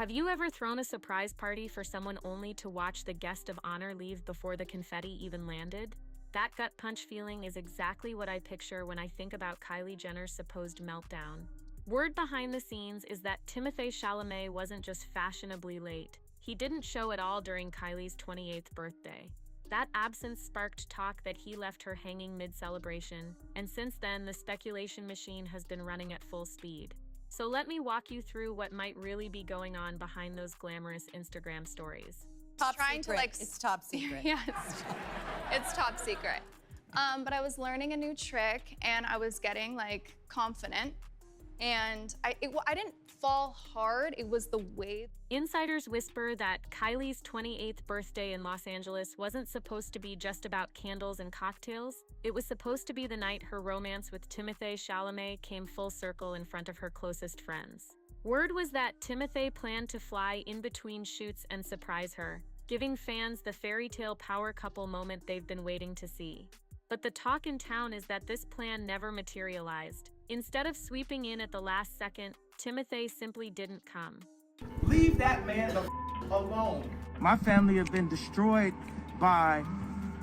Have you ever thrown a surprise party for someone only to watch the guest of honor leave before the confetti even landed? That gut punch feeling is exactly what I picture when I think about Kylie Jenner's supposed meltdown. Word behind the scenes is that Timothée Chalamet wasn't just fashionably late. He didn't show at all during Kylie's 28th birthday. That absence sparked talk that he left her hanging mid-celebration, and since then the speculation machine has been running at full speed. So let me walk you through what might really be going on behind those glamorous Instagram stories. Top secret. It's top secret. Yeah, it's top secret. But I was learning a new trick and I was getting confident. And I didn't fall hard, it was the way. Insiders whisper that Kylie's 28th birthday in Los Angeles wasn't supposed to be just about candles and cocktails. It was supposed to be the night her romance with Timothée Chalamet came full circle in front of her closest friends. Word was that Timothée planned to fly in between shoots and surprise her, giving fans the fairy tale power couple moment they've been waiting to see. But the talk in town is that this plan never materialized. Instead of sweeping in at the last second, Timothée simply didn't come. Leave that man the alone. My family have been destroyed by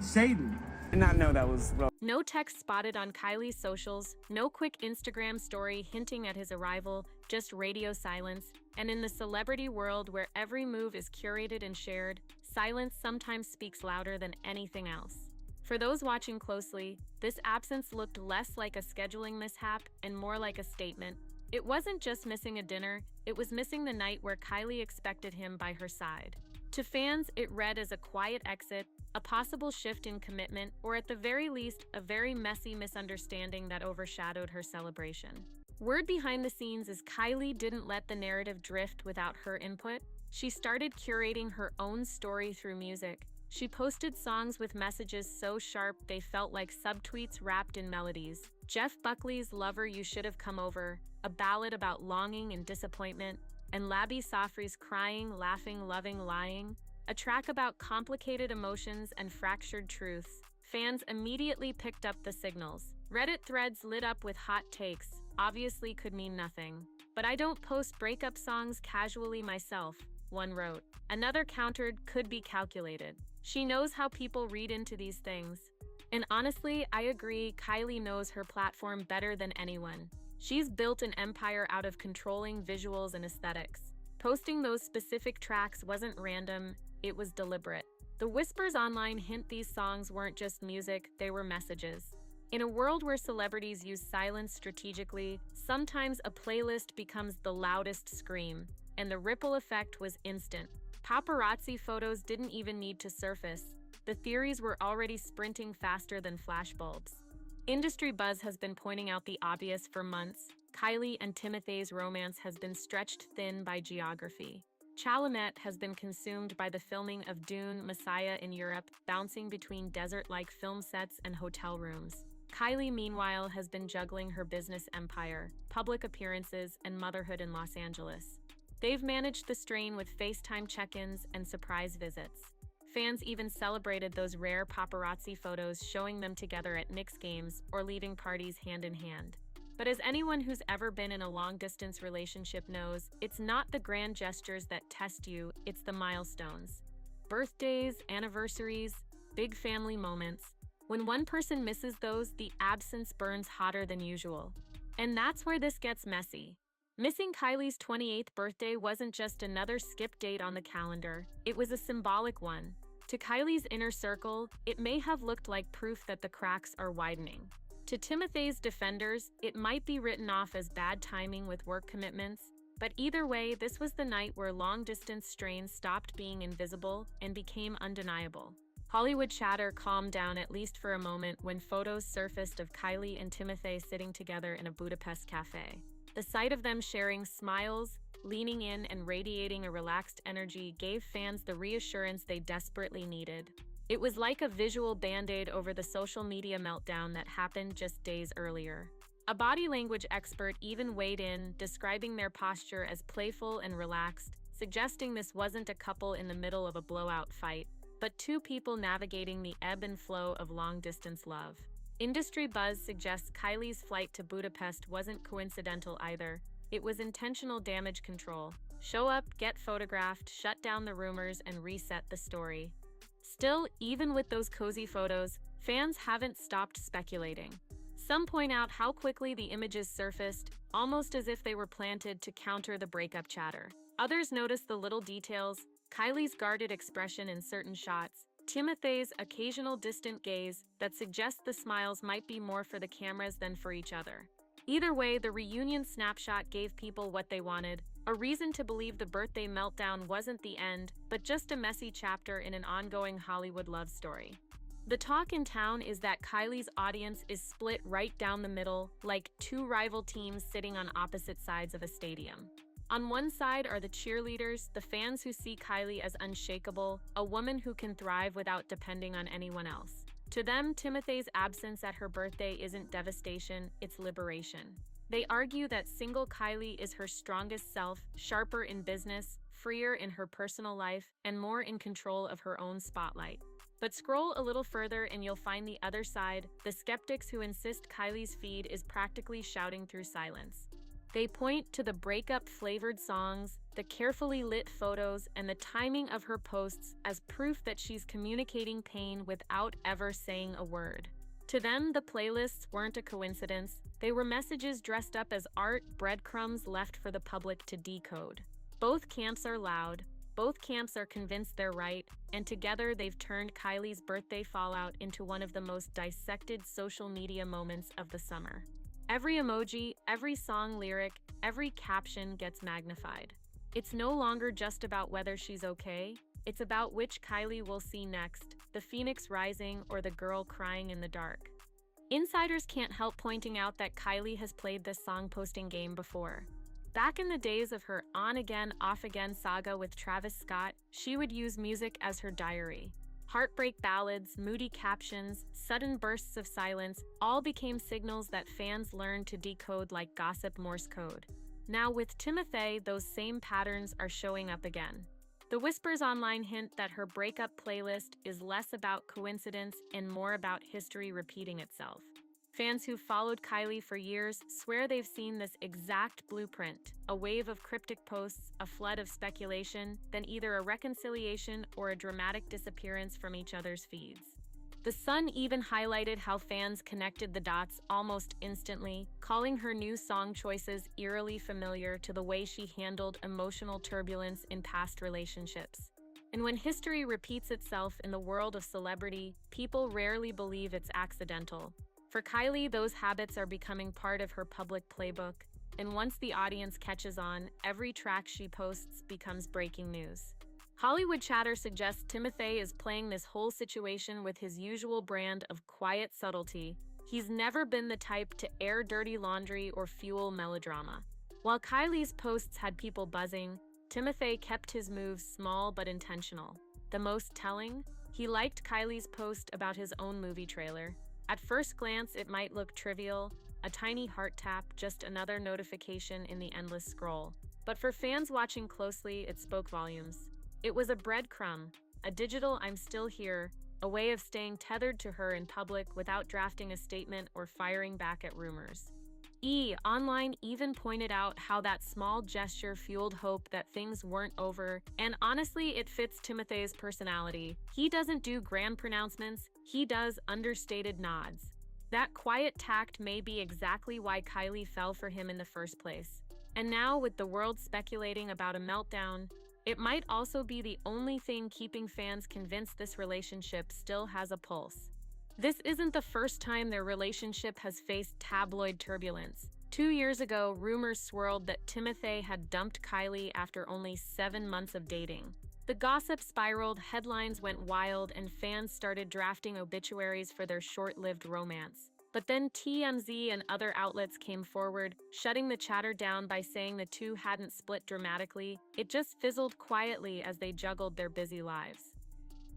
Satan. Did not know that was real. No text spotted on Kylie's socials, no quick Instagram story hinting at his arrival, just radio silence. And in the celebrity world where every move is curated and shared, silence sometimes speaks louder than anything else. For those watching closely, this absence looked less like a scheduling mishap and more like a statement. It wasn't just missing a dinner, it was missing the night where Kylie expected him by her side. To fans, it read as a quiet exit, a possible shift in commitment, or at the very least, a very messy misunderstanding that overshadowed her celebration. Word behind the scenes is Kylie didn't let the narrative drift without her input. She started curating her own story through music. She posted songs with messages so sharp they felt like subtweets wrapped in melodies. Jeff Buckley's Lover You Should Have Come Over, a ballad about longing and disappointment, and Labi Safri's Crying, Laughing, Loving, Lying, a track about complicated emotions and fractured truths. Fans immediately picked up the signals. Reddit threads lit up with hot takes, obviously could mean nothing. But I don't post breakup songs casually myself, one wrote. Another countered, could be calculated. She knows how people read into these things. And honestly, I agree, Kylie knows her platform better than anyone. She's built an empire out of controlling visuals and aesthetics. Posting those specific tracks wasn't random, it was deliberate. The whispers online hint these songs weren't just music, they were messages. In a world where celebrities use silence strategically, sometimes a playlist becomes the loudest scream, and the ripple effect was instant. Paparazzi photos didn't even need to surface. The theories were already sprinting faster than flashbulbs. Industry buzz has been pointing out the obvious for months. Kylie and Timothée's romance has been stretched thin by geography. Chalamet has been consumed by the filming of Dune: Messiah in Europe, bouncing between desert-like film sets and hotel rooms. Kylie, meanwhile, has been juggling her business empire, public appearances, and motherhood in Los Angeles. They've managed the strain with FaceTime check-ins and surprise visits. Fans even celebrated those rare paparazzi photos showing them together at Knicks games or leaving parties hand in hand. But as anyone who's ever been in a long-distance relationship knows, it's not the grand gestures that test you, it's the milestones. Birthdays, anniversaries, big family moments. When one person misses those, the absence burns hotter than usual. And that's where this gets messy. Missing Kylie's 28th birthday wasn't just another skip date on the calendar, it was a symbolic one. To Kylie's inner circle, it may have looked like proof that the cracks are widening. To Timothée's defenders, it might be written off as bad timing with work commitments, but either way, this was the night where long-distance strains stopped being invisible and became undeniable. Hollywood chatter calmed down at least for a moment when photos surfaced of Kylie and Timothée sitting together in a Budapest cafe. The sight of them sharing smiles, leaning in, and radiating a relaxed energy gave fans the reassurance they desperately needed. It was like a visual band-aid over the social media meltdown that happened just days earlier. A body language expert even weighed in, describing their posture as playful and relaxed, suggesting this wasn't a couple in the middle of a blowout fight, but two people navigating the ebb and flow of long-distance love. Industry buzz suggests Kylie's flight to Budapest wasn't coincidental either. It was intentional damage control. Show up, get photographed, shut down the rumors, and reset the story. Still, even with those cozy photos, fans haven't stopped speculating. Some point out how quickly the images surfaced, almost as if they were planted to counter the breakup chatter. Others notice the little details, Kylie's guarded expression in certain shots, Timothee's occasional distant gaze that suggests the smiles might be more for the cameras than for each other. Either way, the reunion snapshot gave people what they wanted, a reason to believe the birthday meltdown wasn't the end, but just a messy chapter in an ongoing Hollywood love story. The talk in town is that Kylie's audience is split right down the middle, like two rival teams sitting on opposite sides of a stadium. On one side are the cheerleaders, the fans who see Kylie as unshakable, a woman who can thrive without depending on anyone else. To them, Timothee's absence at her birthday isn't devastation, it's liberation. They argue that single Kylie is her strongest self, sharper in business, freer in her personal life, and more in control of her own spotlight. But scroll a little further and you'll find the other side, the skeptics who insist Kylie's feed is practically shouting through silence. They point to the breakup-flavored songs, the carefully lit photos, and the timing of her posts as proof that she's communicating pain without ever saying a word. To them, the playlists weren't a coincidence. They were messages dressed up as art, breadcrumbs left for the public to decode. Both camps are loud, both camps are convinced they're right, and together they've turned Kylie's birthday fallout into one of the most dissected social media moments of the summer. Every emoji, every song lyric, every caption gets magnified. It's no longer just about whether she's okay, it's about which Kylie we'll see next, the phoenix rising or the girl crying in the dark. Insiders can't help pointing out that Kylie has played this song posting game before. Back in the days of her on-again, off-again saga with Travis Scott, she would use music as her diary. Heartbreak ballads, moody captions, sudden bursts of silence all became signals that fans learned to decode like gossip Morse code. Now with Timothee, those same patterns are showing up again. The whispers online hint that her breakup playlist is less about coincidence and more about history repeating itself. Fans who've followed Kylie for years swear they've seen this exact blueprint, a wave of cryptic posts, a flood of speculation, then either a reconciliation or a dramatic disappearance from each other's feeds. The Sun even highlighted how fans connected the dots almost instantly, calling her new song choices eerily familiar to the way she handled emotional turbulence in past relationships. And when history repeats itself in the world of celebrity, people rarely believe it's accidental. For Kylie, those habits are becoming part of her public playbook, and once the audience catches on, every track she posts becomes breaking news. Hollywood chatter suggests Timothee is playing this whole situation with his usual brand of quiet subtlety. He's never been the type to air dirty laundry or fuel melodrama. While Kylie's posts had people buzzing, Timothee kept his moves small but intentional. The most telling? He liked Kylie's post about his own movie trailer. At first glance, it might look trivial, a tiny heart tap, just another notification in the endless scroll. But for fans watching closely, it spoke volumes. It was a breadcrumb, a digital "I'm still here," a way of staying tethered to her in public without drafting a statement or firing back at rumors. Online even pointed out how that small gesture fueled hope that things weren't over, and honestly, it fits Timothee's personality. He doesn't do grand pronouncements, he does understated nods. That quiet tact may be exactly why Kylie fell for him in the first place. And now, with the world speculating about a meltdown, it might also be the only thing keeping fans convinced this relationship still has a pulse. This isn't the first time their relationship has faced tabloid turbulence. 2 years ago, rumors swirled that Timothee had dumped Kylie after only 7 months of dating. The gossip spiraled, headlines went wild, and fans started drafting obituaries for their short-lived romance. But then TMZ and other outlets came forward, shutting the chatter down by saying the two hadn't split dramatically. It just fizzled quietly as they juggled their busy lives.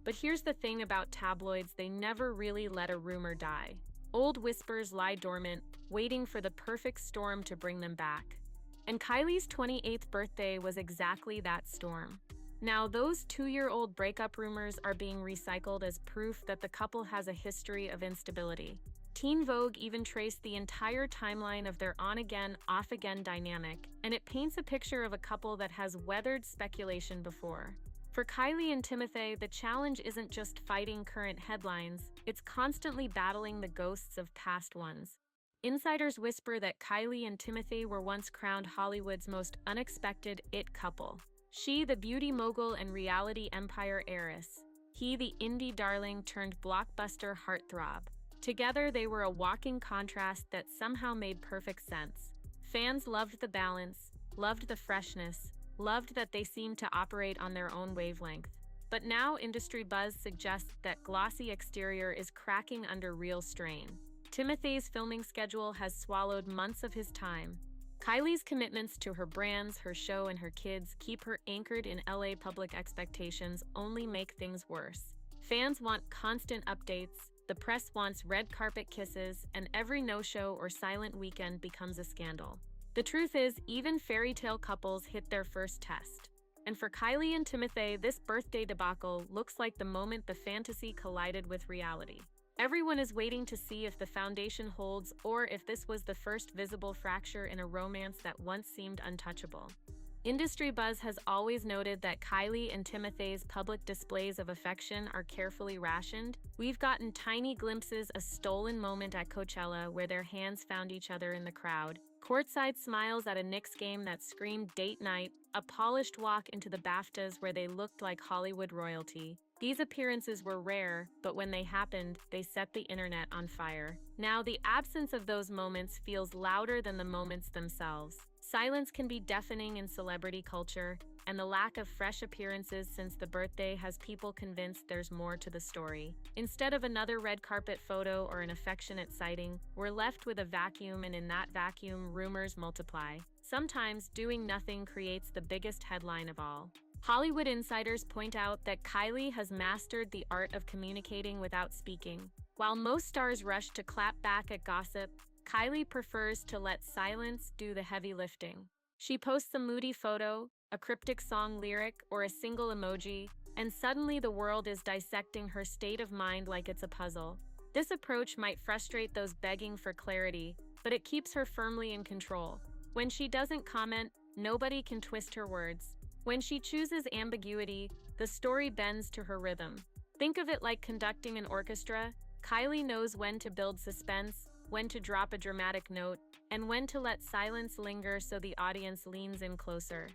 But here's the thing about tabloids, they never really let a rumor die. Old whispers lie dormant, waiting for the perfect storm to bring them back. And Kylie's 28th birthday was exactly that storm. Now, those 2-year-old breakup rumors are being recycled as proof that the couple has a history of instability. Teen Vogue even traced the entire timeline of their on-again, off-again dynamic, and it paints a picture of a couple that has weathered speculation before. For Kylie and Timothee, the challenge isn't just fighting current headlines, it's constantly battling the ghosts of past ones. Insiders whisper that Kylie and Timothee were once crowned Hollywood's most unexpected it couple. She, the beauty mogul and reality empire heiress. He, the indie darling turned blockbuster heartthrob. Together, they were a walking contrast that somehow made perfect sense. Fans loved the balance, loved the freshness, loved that they seemed to operate on their own wavelength. But now industry buzz suggests that glossy exterior is cracking under real strain. Timothee's filming schedule has swallowed months of his time. Kylie's commitments to her brands, her show, and her kids keep her anchored in LA public expectations only make things worse. Fans want constant updates, the press wants red carpet kisses, and every no-show or silent weekend becomes a scandal. The truth is, even fairy tale couples hit their first test. And for Kylie and Timothee, this birthday debacle looks like the moment the fantasy collided with reality. Everyone is waiting to see if the foundation holds or if this was the first visible fracture in a romance that once seemed untouchable. Industry buzz has always noted that Kylie and Timothee's public displays of affection are carefully rationed. We've gotten tiny glimpses, a stolen moment at Coachella where their hands found each other in the crowd, courtside smiles at a Knicks game that screamed date night, a polished walk into the BAFTAs where they looked like Hollywood royalty. These appearances were rare, but when they happened, they set the internet on fire. Now, the absence of those moments feels louder than the moments themselves. Silence can be deafening in celebrity culture, and the lack of fresh appearances since the birthday has people convinced there's more to the story. Instead of another red carpet photo or an affectionate sighting, we're left with a vacuum, and in that vacuum, rumors multiply. Sometimes, doing nothing creates the biggest headline of all. Hollywood insiders point out that Kylie has mastered the art of communicating without speaking. While most stars rush to clap back at gossip, Kylie prefers to let silence do the heavy lifting. She posts a moody photo, a cryptic song lyric, or a single emoji, and suddenly the world is dissecting her state of mind like it's a puzzle. This approach might frustrate those begging for clarity, but it keeps her firmly in control. When she doesn't comment, nobody can twist her words. When she chooses ambiguity, the story bends to her rhythm. Think of it like conducting an orchestra. Kylie knows when to build suspense, when to drop a dramatic note, and when to let silence linger so the audience leans in closer.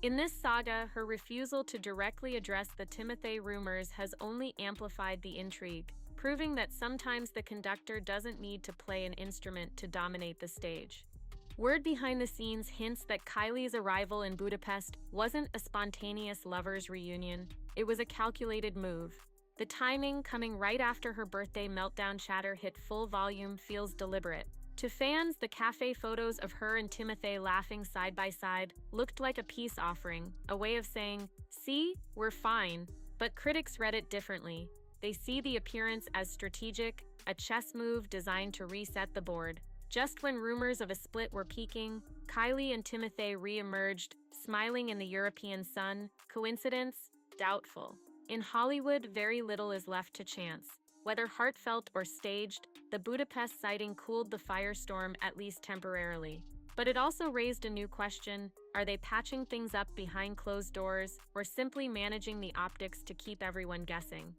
In this saga, her refusal to directly address the Timothee rumors has only amplified the intrigue, proving that sometimes the conductor doesn't need to play an instrument to dominate the stage. Word behind the scenes hints that Kylie's arrival in Budapest wasn't a spontaneous lovers' reunion, it was a calculated move. The timing, coming right after her birthday meltdown chatter hit full volume, feels deliberate. To fans, the cafe photos of her and Timothee laughing side by side looked like a peace offering, a way of saying, "See, we're fine." But critics read it differently. They see the appearance as strategic, a chess move designed to reset the board. Just when rumors of a split were peaking, Kylie and Timothee re-emerged, smiling in the European sun. Coincidence? Doubtful. In Hollywood, very little is left to chance. Whether heartfelt or staged, the Budapest sighting cooled the firestorm, at least temporarily. But it also raised a new question: are they patching things up behind closed doors, or simply managing the optics to keep everyone guessing?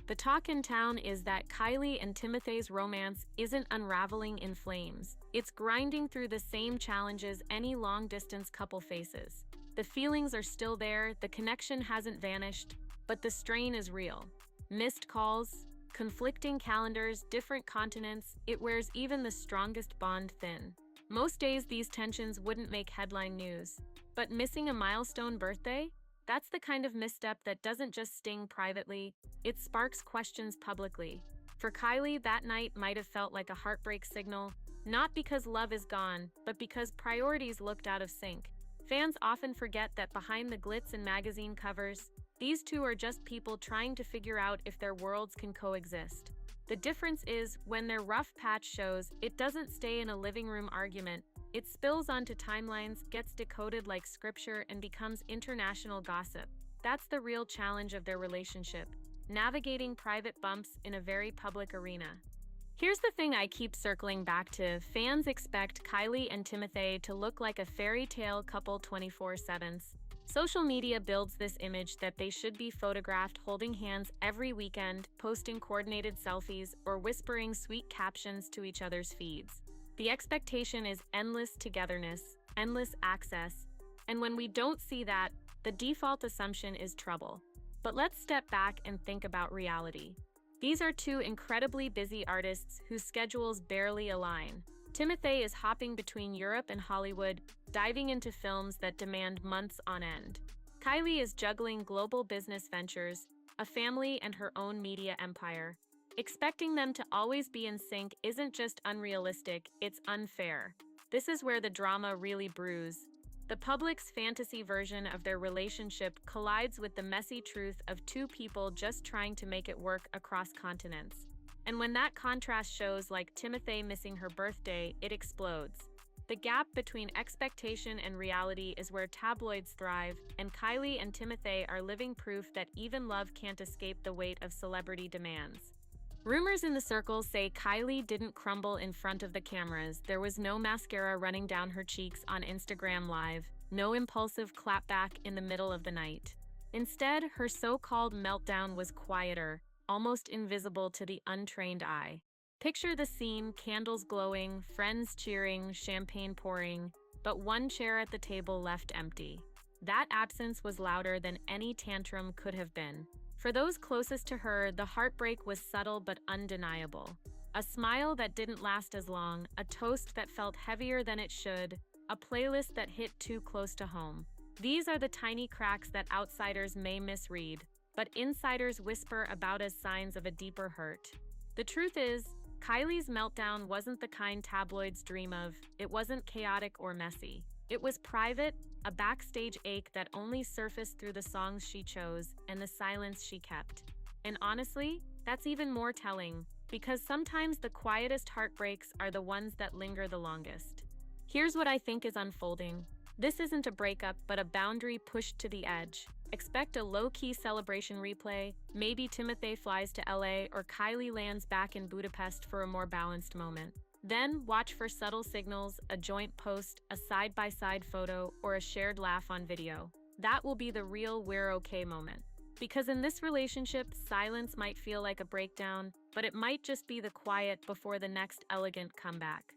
The talk in town is that Kylie and Timothee's romance isn't unraveling in flames. It's grinding through the same challenges any long-distance couple faces. The feelings are still there, the connection hasn't vanished, but the strain is real. Missed calls, conflicting calendars, different continents, it wears even the strongest bond thin. Most days these tensions wouldn't make headline news, but missing a milestone birthday? That's the kind of misstep that doesn't just sting privately, it sparks questions publicly. For Kylie, that night might have felt like a heartbreak signal, not because love is gone, but because priorities looked out of sync. Fans often forget that behind the glitz and magazine covers, these two are just people trying to figure out if their worlds can coexist. The difference is, when their rough patch shows, it doesn't stay in a living room argument. It spills onto timelines, gets decoded like scripture, and becomes international gossip. That's the real challenge of their relationship, navigating private bumps in a very public arena. Here's the thing I keep circling back to. Fans expect Kylie and Timothee to look like a fairy tale couple 24/7. Social media builds this image that they should be photographed holding hands every weekend, posting coordinated selfies, or whispering sweet captions to each other's feeds. The expectation is endless togetherness, endless access, and when we don't see that, the default assumption is trouble. But let's step back and think about reality. These are two incredibly busy artists whose schedules barely align. Timothee is hopping between Europe and Hollywood, diving into films that demand months on end. Kylie is juggling global business ventures, a family, and her own media empire. Expecting them to always be in sync isn't just unrealistic, it's unfair. This is where the drama really brews. The public's fantasy version of their relationship collides with the messy truth of two people just trying to make it work across continents. And when that contrast shows, like Timothee missing her birthday, it explodes. The gap between expectation and reality is where tabloids thrive, and Kylie and Timothee are living proof that even love can't escape the weight of celebrity demands. Rumors in the circles say Kylie didn't crumble in front of the cameras. There was no mascara running down her cheeks on Instagram Live, no impulsive clapback in the middle of the night. Instead, her so-called meltdown was quieter, almost invisible to the untrained eye. Picture the scene: candles glowing, friends cheering, champagne pouring, but one chair at the table left empty. That absence was louder than any tantrum could have been. For those closest to her, the heartbreak was subtle but undeniable. A smile that didn't last as long, a toast that felt heavier than it should, a playlist that hit too close to home. These are the tiny cracks that outsiders may misread, but insiders whisper about as signs of a deeper hurt. The truth is, Kylie's meltdown wasn't the kind tabloids dream of. It wasn't chaotic or messy. It was private, a backstage ache that only surfaced through the songs she chose and the silence she kept. And honestly, that's even more telling, because sometimes the quietest heartbreaks are the ones that linger the longest. Here's what I think is unfolding. This isn't a breakup, but a boundary pushed to the edge. Expect a low-key celebration replay. Maybe Timothee flies to LA or Kylie lands back in Budapest for a more balanced moment. Then watch for subtle signals: a joint post, a side-by-side photo, or a shared laugh on video. That will be the real "we're okay" moment. Because in this relationship, silence might feel like a breakdown, but it might just be the quiet before the next elegant comeback.